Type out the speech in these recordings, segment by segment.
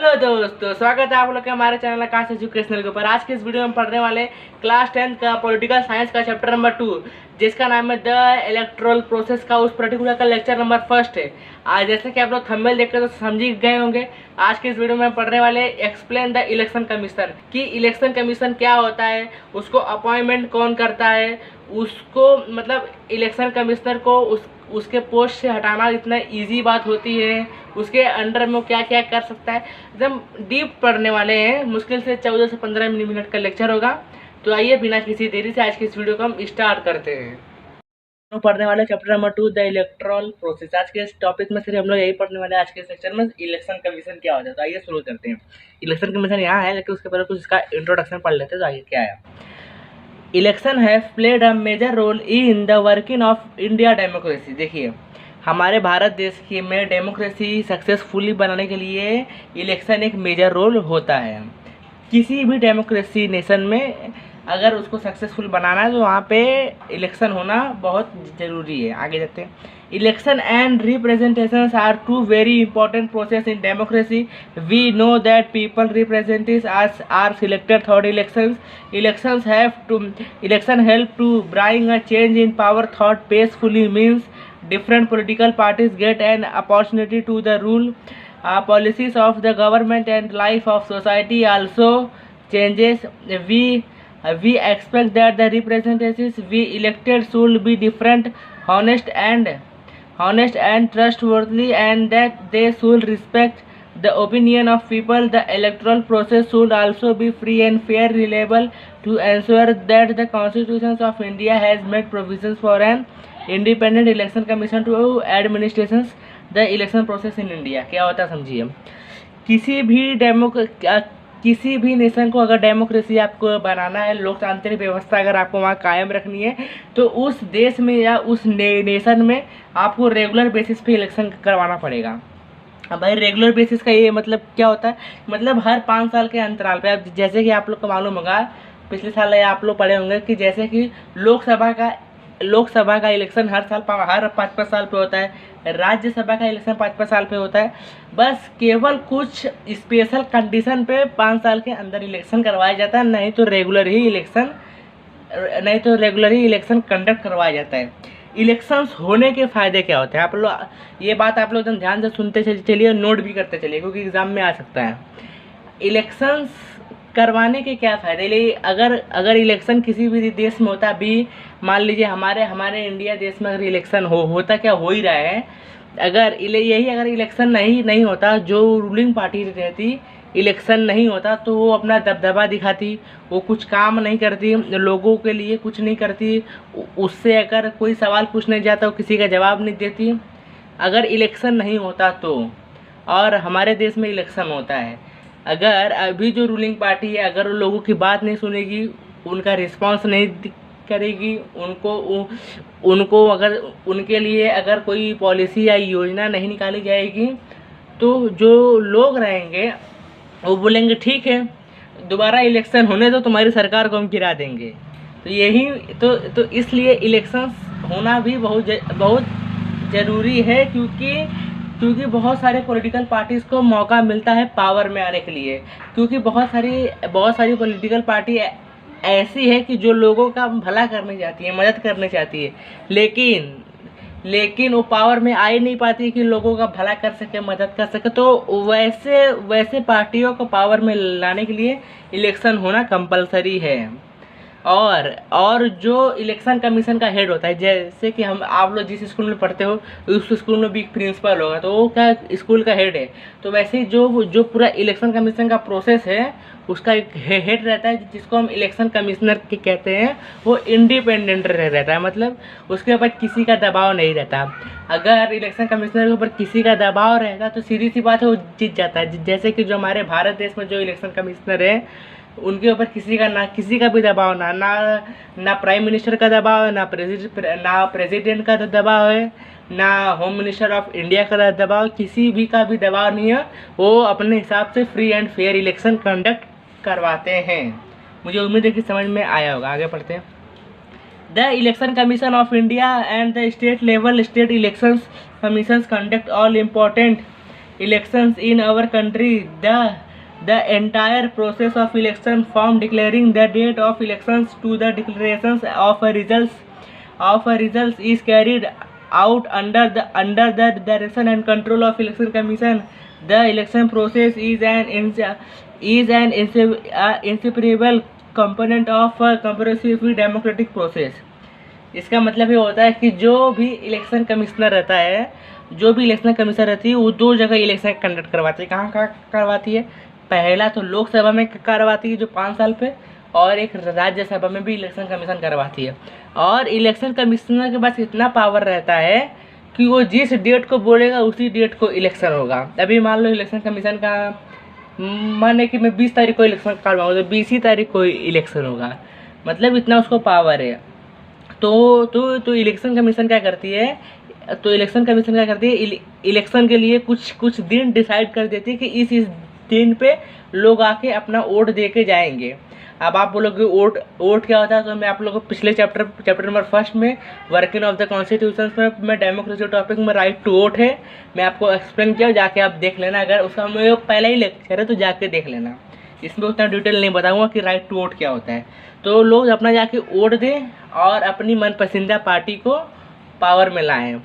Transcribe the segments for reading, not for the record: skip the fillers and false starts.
Hello दोस्तों, स्वागत है आप लोग के हमारे चैनल आकाश एजुकेशनल के ऊपर। आज के इस वीडियो में पढ़ने वाले क्लास 10 का पॉलिटिकल साइंस का चैप्टर नंबर 2, जिसका नाम है द इलेक्टोरल प्रोसेस का उस पर्टिकुलर का लेक्चर नंबर 1 है। आज जैसे कि आप लोग थंबनेल देखकर तो समझ ही गए होंगे, आज के इस वीडियो में पढ़ने वाले एक्सप्लेन द इलेक्शन कमीशन कि इलेक्शन कमीशन क्या होता है, उसको अपॉइंटमेंट कौन करता है, उसको मतलब इलेक्शन कमिश्नर को उसके पोस्ट से हटाना इतना इजी बात होती है, उसके अंडर में वो क्या क्या कर सकता है। एकदम डीप पढ़ने वाले हैं, मुश्किल से 14 से 15 मिनट का लेक्चर होगा। तो आइए बिना किसी देरी से आज की इस वीडियो को हम स्टार्ट करते हैं। तो पढ़ने वाले chapter number 2 the electoral process. आज के इस टॉपिक में सिर्फ हम लोग यही पढ़ने वाले हैं। आज के सेक्शन में इलेक्शन कमीशन क्या होता है, तो आइए शुरू करते हैं। इलेक्शन कमीशन यहाँ है, लेकिन उसके पहले कुछ इसका इंट्रोडक्शन पढ़ लेते हैं। तो आइए क्या है। Election have played a major role in the working of India democracy. देखिए, हमारे भारत देश की में डेमोक्रेसी सक्सेसफुली बनाने के लिए इलेक्शन एक मेजर रोल होता है। किसी भी डेमोक्रेसी नेशन में अगर उसको सक्सेसफुल बनाना है तो वहाँ पे इलेक्शन होना बहुत ज़रूरी है। आगे जाते हैं। Election and representations are two very important process in democracy. We know that people representatives are selected through elections election help to bring a change in power through peacefully means different political parties get an opportunity to the rule policies of the government and life of society also changes. We expect that the representatives we elected should be different, honest and trustworthy, and that they should respect the opinion of people. The electoral process should also be free and fair, reliable, to ensure that the Constitution of India has made provisions for an independent election commission to administration the election process in India. क्या होता है समझिए। किसी भी nation को अगर democracy आपको बनाना है, लोकतांत्रिक व्यवस्था अगर आपको वहाँ कायम रखनी है, तो उस देश में या उस नेशन में आपको रेगुलर बेसिस पे इलेक्शन करवाना पड़ेगा। अब भाई रेगुलर बेसिस का ये मतलब क्या होता है, मतलब हर 5 साल के अंतराल पे। अब जैसे कि आप लोग को मालूम होगा, पिछले साल आप लोग पढ़े होंगे कि जैसे कि लोकसभा का इलेक्शन हर 5-5 साल पे होता है, राज्यसभा का इलेक्शन 5-5 साल पे होता है। बस केवल कुछ स्पेशल कंडीशन पे 5 साल के अंदर इलेक्शन करवाया जाता है, नहीं तो रेगुलर ही इलेक्शन कंडक्ट करवाया जाता है। इलेक्शंस होने के फ़ायदे क्या होते हैं, आप लोग ये बात आप लोग एकदम ध्यान से सुनते चलिए, नोट भी करते चलिए, क्योंकि एग्ज़ाम में आ सकता है। इलेक्शंस करवाने के क्या फ़ायदे। ले अगर इलेक्शन किसी भी देश में होता, अभी मान लीजिए हमारे इंडिया देश में अगर इलेक्शन होता, क्या हो ही रहा है, अगर इलेक्शन नहीं होता, जो रूलिंग पार्टी रहती, इलेक्शन नहीं होता तो वो अपना दबदबा दिखाती, वो कुछ काम नहीं करती, लोगों के लिए कुछ नहीं करती, उससे अगर कोई सवाल पूछने जाता वो किसी का जवाब नहीं देती। अगर इलेक्शन नहीं होता तो, और हमारे देश में इलेक्शन होता है, अगर अभी जो रूलिंग पार्टी है अगर लोगों की बात नहीं सुनेगी, उनका रिस्पांस नहीं करेगी, उनको अगर उनके लिए अगर कोई पॉलिसी या योजना नहीं निकाली जाएगी, तो जो लोग रहेंगे वो बोलेंगे ठीक है, दोबारा इलेक्शन होने तो तुम्हारी सरकार को हम गिरा देंगे। तो यही तो इसलिए इलेक्शंस होना भी बहुत ज़रूरी है, क्योंकि बहुत सारे पॉलिटिकल पार्टीज़ को मौका मिलता है पावर में आने के लिए, क्योंकि बहुत सारी पॉलिटिकल पार्टी ऐसी है कि जो लोगों का भला करने चाहती है, मदद करने चाहती है, लेकिन वो पावर में आ ही नहीं पाती कि लोगों का भला कर सके, मदद कर सके। तो वैसे पार्टियों को पावर में लाने के लिए इलेक्शन होना कंपलसरी है। और जो इलेक्शन कमीशन का हेड होता है, जैसे कि आप लोग जिस स्कूल में पढ़ते हो उस स्कूल में भी एक प्रिंसिपल होगा, तो वो क्या स्कूल का हेड है। तो वैसे ही जो पूरा इलेक्शन कमीशन का प्रोसेस है, उसका एक हेड रहता है, जिसको हम इलेक्शन कमिश्नर के कहते हैं। वो इंडिपेंडेंट रहता है, मतलब उसके ऊपर किसी का दबाव नहीं रहता। अगर इलेक्शन कमिश्नर के ऊपर किसी का दबाव रहेगा तो सीधी सी बात है, वो जीत जाता है। जैसे कि जो हमारे भारत देश में जो इलेक्शन कमिश्नर है, उनके ऊपर किसी का भी दबाव ना प्राइम मिनिस्टर का दबाव है, ना प्रेसिडेंट का दबाव है, ना होम मिनिस्टर ऑफ इंडिया का दबाव, किसी भी का भी दबाव नहीं है। वो अपने हिसाब से free and fair election conduct करवाते हैं। मुझे उम्मीद है कि समझ में आया होगा। आगे पढ़ते हैं। The election commission of India and the state level state elections commissions conduct all important elections in our country, the entire process of election from declaring the date of elections to the declarations of a results is carried out under the direction and control of election commission. The election process is an inseparable component of a comprehensive democratic process. इसका मतलब ये होता है कि जो भी election commissioner रहता है, जो भी इलेक्शन कमीशन रहती है, वो दो जगह इलेक्शन कंडक्ट करवाती है। कहाँ कहाँ करवाती है? पहला तो लोकसभा में करवाती है जो 5 साल पे, और एक राज्यसभा में भी इलेक्शन कमीशन करवाती है। और इलेक्शन कमिश्नर के पास इतना पावर रहता है कि वो जिस डेट को बोलेगा उसी डेट को इलेक्शन होगा। अभी मान लो इलेक्शन कमीशन का माने कि मैं 20 तारीख को इलेक्शन करवाऊँ तो 20 ही तारीख को इलेक्शन होगा, मतलब इतना उसको पावर है। तो इलेक्शन कमीशन क्या करती है? इलेक्शन के लिए कुछ दिन डिसाइड कर देती है कि इस दिन पे लोग आके अपना वोट दे के जाएंगे। अब आप बोलोगे वोट क्या होता है, तो मैं आप लोगों को पिछले चैप्टर नंबर 1 में वर्किंग ऑफ द कॉन्स्टिट्यूशन में डेमोक्रेसी टॉपिक में राइट टू वोट है, मैं आपको एक्सप्लेन किया, जाके आप देख लेना। अगर उसका मेरा पहला ही लेक्चर है तो जाके देख लेना, इसमें उतना डिटेल नहीं बताऊंगा कि राइट टू वोट क्या होता है। तो लोग अपना जाके वोट दें और अपनी मनपसंदीदा पार्टी को पावर में लाएं,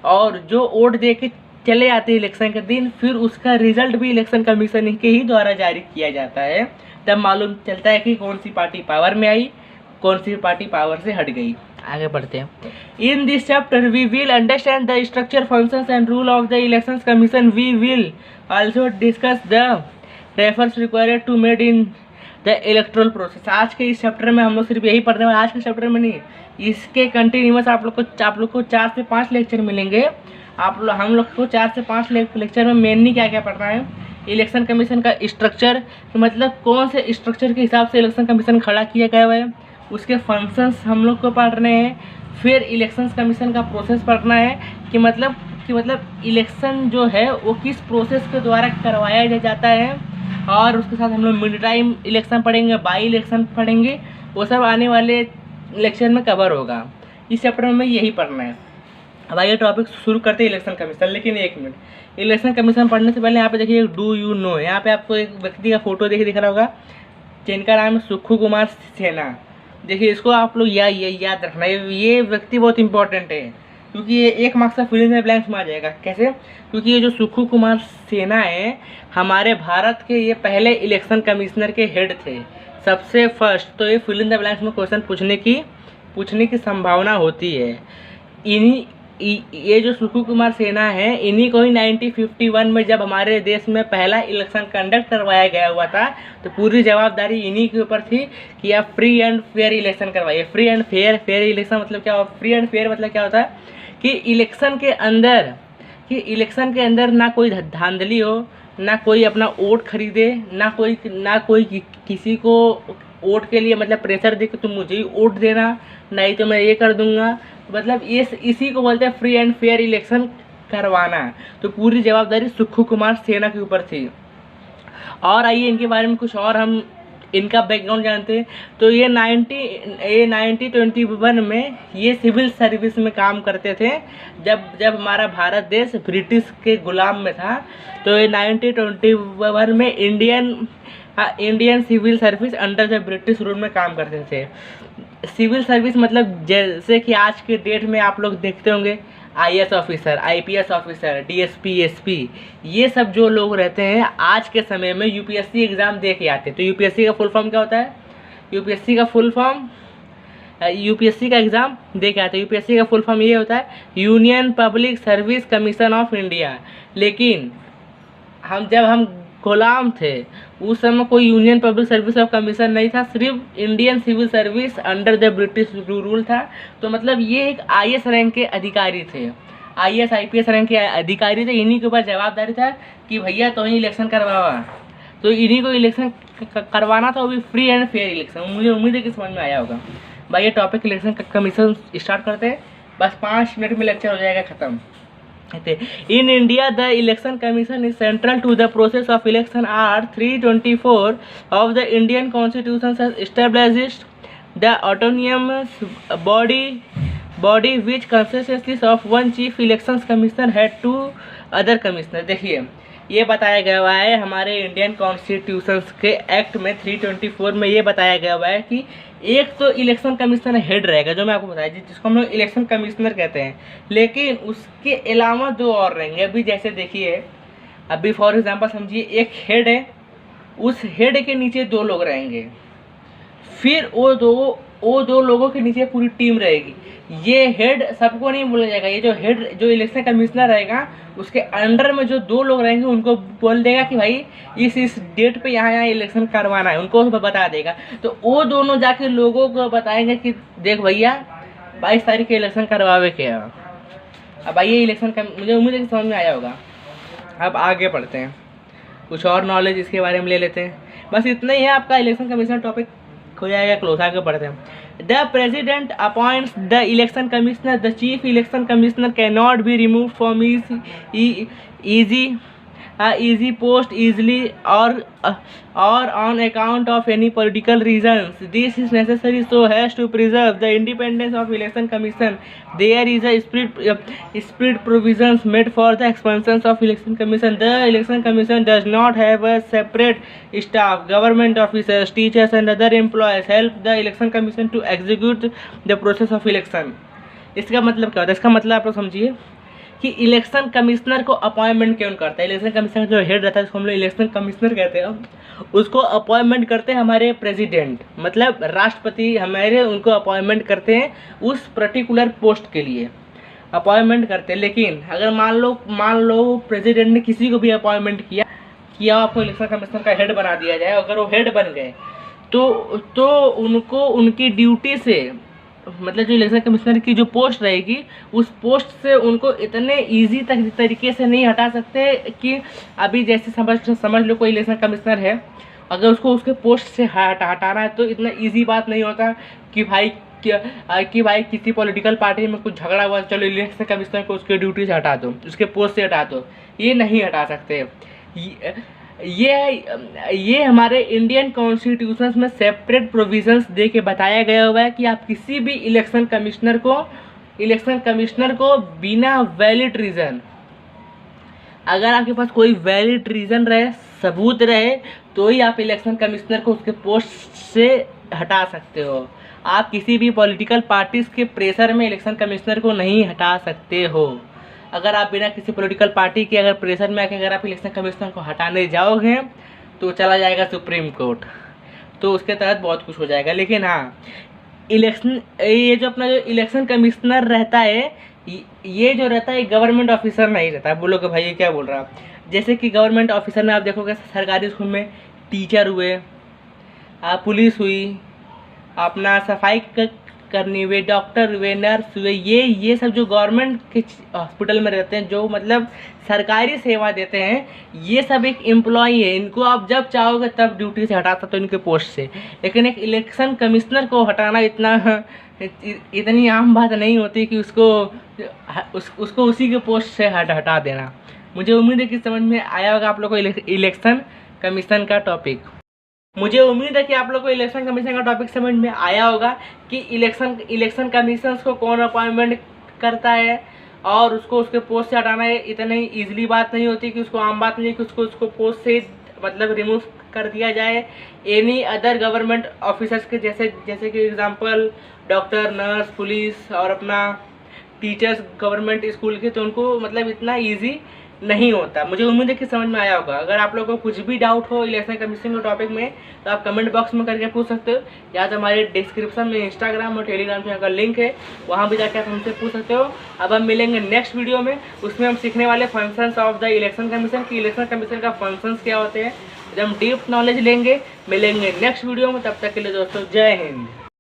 और जो वोट दे के चले आते हैं इलेक्शन के दिन, फिर उसका रिजल्ट भी इलेक्शन कमीशन के ही द्वारा जारी किया जाता है। तब मालूम चलता है कि कौन सी पार्टी पावर में आई, कौन सी पार्टी पावर से हट गई। आगे बढ़ते हैं। In this chapter we will understand the structure, functions and rule of the election commission. We will also discuss the refers required to made in the electoral process. आज के इस चैप्टर में हम लोग सिर्फ यही पढ़ने वाले, आज के चैप्टर में नहीं, इसके कंटिन्यूस आप लोग को 4 से 5 लेक्चर मिलेंगे। हम लोग को 4 से 5 लेक्चर में मेनली क्या क्या पढ़ना है? इलेक्शन कमीशन का स्ट्रक्चर, मतलब कौन से स्ट्रक्चर के हिसाब से इलेक्शन कमीशन खड़ा किया गया है, उसके फंक्शंस हम लोग को पढ़ने हैं। फिर इलेक्शन कमीशन का प्रोसेस पढ़ना है कि मतलब इलेक्शन जो है वो किस प्रोसेस के द्वारा करवाया जाता है, और उसके साथ हम लोग मिड टाइम इलेक्शन पढ़ेंगे, बाई इलेक्शन पढ़ेंगे, वो सब आने वाले लेक्चर में कवर होगा। इस चैप्टर में यही पढ़ना है। अब आइए टॉपिक शुरू करते हैं इलेक्शन कमीशन। लेकिन एक मिनट, इलेक्शन कमीशन पढ़ने से पहले यहाँ पे देखिए डू यू नो, यहाँ पे आपको एक व्यक्ति का फोटो दिख रहा होगा जिनका नाम है सुक्खू कुमार सेना। देखिए इसको आप लोग याद रखना, ये व्यक्ति बहुत इंपॉर्टेंट है, क्योंकि ये 1 मार्क्स का फिल इन द ब्लैंक्स में आ जाएगा। कैसे? क्योंकि ये जो सुक्खू कुमार सेना है, हमारे भारत के ये पहले इलेक्शन कमिश्नर के हेड थे, सबसे फर्स्ट। तो ये फिल इन द ब्लैंक्स में क्वेश्चन पूछने की संभावना होती है। ये जो सुक्खू कुमार सेना है, इन्हीं को ही 1951 में जब हमारे देश में पहला इलेक्शन कंडक्ट करवाया गया हुआ था, तो पूरी जवाबदारी इन्हीं के ऊपर थी कि आप फ्री एंड फेयर इलेक्शन करवाइए। फ्री एंड फेयर इलेक्शन मतलब क्या? फ्री एंड फेयर मतलब क्या होता है कि इलेक्शन के अंदर ना कोई धांधली हो, ना कोई अपना वोट खरीदे, ना कोई किसी को वोट के लिए मतलब प्रेशर दे कि तुम मुझे ही वोट देना, नहीं तो मैं ये कर दूंगा। मतलब ये इसी को बोलते हैं फ्री एंड फेयर इलेक्शन करवाना। तो पूरी जवाबदारी सुक्खू कुमार सेना के ऊपर थी। और आइए इनके बारे में कुछ और हम इनका बैकग्राउंड जानते हैं। तो ये 1921 में ये सिविल सर्विस में काम करते थे, जब हमारा भारत देश ब्रिटिश के गुलाम में था। तो ये 1921 में Indian civil service under the British rule में काम करते थे। सिविल सर्विस मतलब जैसे कि आज के डेट में आप लोग देखते होंगे IAS officer, IPS officer, DSP, SP, ये सब जो लोग रहते हैं आज के समय में UPSC एग्ज़ाम दे के आते हैं। तो UPSC का फुल फॉर्म क्या होता है? UPSC का फुल फॉर्म UPSC का एग्ज़ाम दे के आते हैं। UPSC का फुल फॉर्म ये होता है union public service commission of India. लेकिन जब हम गुलाम थे उस समय कोई union public service of commission नहीं था, सिर्फ Indian civil service under the British rule था। तो मतलब ये एक IAS रैंक के अधिकारी थे, IAS IPS रैंक के अधिकारी थे। इन्हीं के ऊपर जवाबदारी था कि भैया तो ही इलेक्शन करवावा, तो इन्हीं को इलेक्शन करवाना था, वो भी फ्री एंड फेयर इलेक्शन। मुझे उम्मीद है कि समझ में आया होगा। भाई ये टॉपिक इलेक्शन कमीशन स्टार्ट करते हैं, बस 5 मिनट में लेक्चर हो जाएगा ख़त्म। In India, the election commission is central to the process of election. Art 324 of the Indian Constitution has established the autonomous body which consists of one chief elections commissioner head to other commissioner। देखिए ये बताया गया हुआ है हमारे Indian constitution के act में 324 में ये बताया गया हुआ है कि एक तो इलेक्शन कमिश्नर हेड रहेगा, जो मैं आपको बताया जिसको हम लोग इलेक्शन कमिश्नर कहते हैं, लेकिन उसके अलावा 2 और रहेंगे। अभी जैसे देखिए, अभी फॉर एग्जांपल समझिए एक हेड है, उस हेड के नीचे 2 लोग रहेंगे, फिर वो दो लोगों के नीचे पूरी टीम रहेगी। ये हेड सबको नहीं बोला जाएगा, ये जो हेड जो इलेक्शन कमिश्नर रहेगा उसके अंडर में जो 2 लोग रहेंगे उनको बोल देगा कि भाई इस डेट पे यहाँ इलेक्शन करवाना है, उनको बता देगा। तो वो दोनों जाके लोगों को बताएंगे कि देख भैया 22 तारीख के इलेक्शन करवावे के। अब आइए इलेक्शन का, मुझे उम्मीद है कि समझ में आया होगा। अब आगे बढ़ते हैं, कुछ और नॉलेज इसके बारे में ले लेते हैं। बस इतना ही है आपका इलेक्शन कमीशन टॉपिक हो जाएगा क्लोज। आगे बढ़ते हैं। The president appoints the election commissioner. The chief election commissioner can not be remove from easy post easily or on account of any political reasons. This is necessary so as to preserve the independence of election commission. There is a split provisions made for the expansions of election commission. The election commission does not have a separate staff. Government officers, teachers and other employees help the election commission to execute the process of election. इसका मतलब क्या होता है? इसका मतलब आप लोग समझिए कि इलेक्शन कमिश्नर को अपॉइंटमेंट कौन करता है? इलेक्शन कमिश्नर जो हेड रहता है उसको हम लोग इलेक्शन कमिश्नर कहते हैं। उसको अपॉइंटमेंट करते हैं हमारे प्रेसिडेंट, मतलब राष्ट्रपति हमारे, उनको अपॉइंटमेंट करते हैं उस पर्टिकुलर पोस्ट के लिए अपॉइंटमेंट करते हैं। लेकिन अगर मान लो प्रेसिडेंट ने किसी को भी अपॉइंटमेंट किया आपको इलेक्शन कमिश्नर का हेड बना दिया जाए, अगर वो हेड बन गए तो उनको उनकी ड्यूटी से, मतलब जो इलेक्शन कमिश्नर की जो पोस्ट रहेगी उस पोस्ट से उनको इतने इजी तरीके से नहीं हटा सकते कि अभी जैसे समझ लो कोई इलेक्शन कमिश्नर है, अगर उसको उसके पोस्ट से हटाना है तो इतना इजी बात नहीं होता कि भाई किसी पॉलिटिकल पार्टी में कुछ झगड़ा हुआ, चलो इलेक्शन कमिश्नर को उसके ड्यूटी से हटा दो, उसके पोस्ट से हटा दो। ये नहीं हटा सकते। ये हमारे इंडियन कॉन्स्टिट्यूशन में सेपरेट प्रोविजंस दे के बताया गया हुआ है कि आप किसी भी इलेक्शन कमिश्नर को बिना वैलिड रीज़न, अगर आपके पास कोई वैलिड रीज़न रहे, सबूत रहे, तो ही आप इलेक्शन कमिश्नर को उसके पोस्ट से हटा सकते हो। आप किसी भी पॉलिटिकल पार्टीज के प्रेशर में इलेक्शन कमिश्नर को नहीं हटा सकते हो। अगर आप बिना किसी पॉलिटिकल पार्टी के अगर प्रेशर में आके अगर आप इलेक्शन कमिश्नर को हटाने जाओगे तो चला जाएगा सुप्रीम कोर्ट, तो उसके तहत बहुत कुछ हो जाएगा। लेकिन हाँ, ये जो अपना जो इलेक्शन कमिश्नर रहता है, ये जो रहता है गवर्नमेंट ऑफिसर नहीं रहता है। बोलोगे भाई ये क्या बोल रहा है? जैसे कि गवर्नमेंट ऑफिसर में आप देखोगे सरकारी स्कूल में टीचर हुए, पुलिस हुई, अपना सफाई करनी हुए, डॉक्टर हुए, नर्स हुए, ये सब जो गवर्नमेंट के हॉस्पिटल में रहते हैं, जो मतलब सरकारी सेवा देते हैं, ये सब एक एम्प्लॉई है। इनको आप जब चाहोगे तब ड्यूटी से हटा सकते हो इनके पोस्ट से। लेकिन एक इलेक्शन कमिश्नर को हटाना इतनी आम बात नहीं होती कि उसको उसी के पोस्ट से हटा देना। मुझे उम्मीद है कि समझ में आया होगा आप लोग को इलेक्शन कमीशन का टॉपिक। मुझे उम्मीद है कि आप लोग को इलेक्शन कमीशन का टॉपिक समझ में आया होगा कि इलेक्शन कमीशन को कौन अपॉइंटमेंट करता है और उसको उसके पोस्ट से हटाना है इतनी ईजिली बात नहीं होती, कि उसको आम बात नहीं कि उसको पोस्ट से मतलब रिमूव कर दिया जाए। एनी अदर गवर्नमेंट ऑफिसर्स के जैसे कि एग्जांपल डॉक्टर, नर्स, पुलिस और अपना टीचर्स गवर्नमेंट स्कूल के, तो उनको मतलब इतना ईजी नहीं होता। मुझे उम्मीद है कि समझ में आया होगा। अगर आप लोगों को कुछ भी डाउट हो इलेक्शन कमीशन के टॉपिक में तो आप कमेंट बॉक्स में करके पूछ सकते हो, या तो हमारे डिस्क्रिप्शन में इंस्टाग्राम और टेलीग्राम चैनल का लिंक है, वहाँ भी जाकर आप हमसे पूछ सकते हो। अब हम मिलेंगे नेक्स्ट वीडियो में, उसमें हम सीखने वाले functions of the election commission की इलेक्शन कमीशन का फंक्शंस क्या होते हैं, जब हम डीप नॉलेज लेंगे। मिलेंगे नेक्स्ट वीडियो में, तब तक के लिए दोस्तों जय हिंद।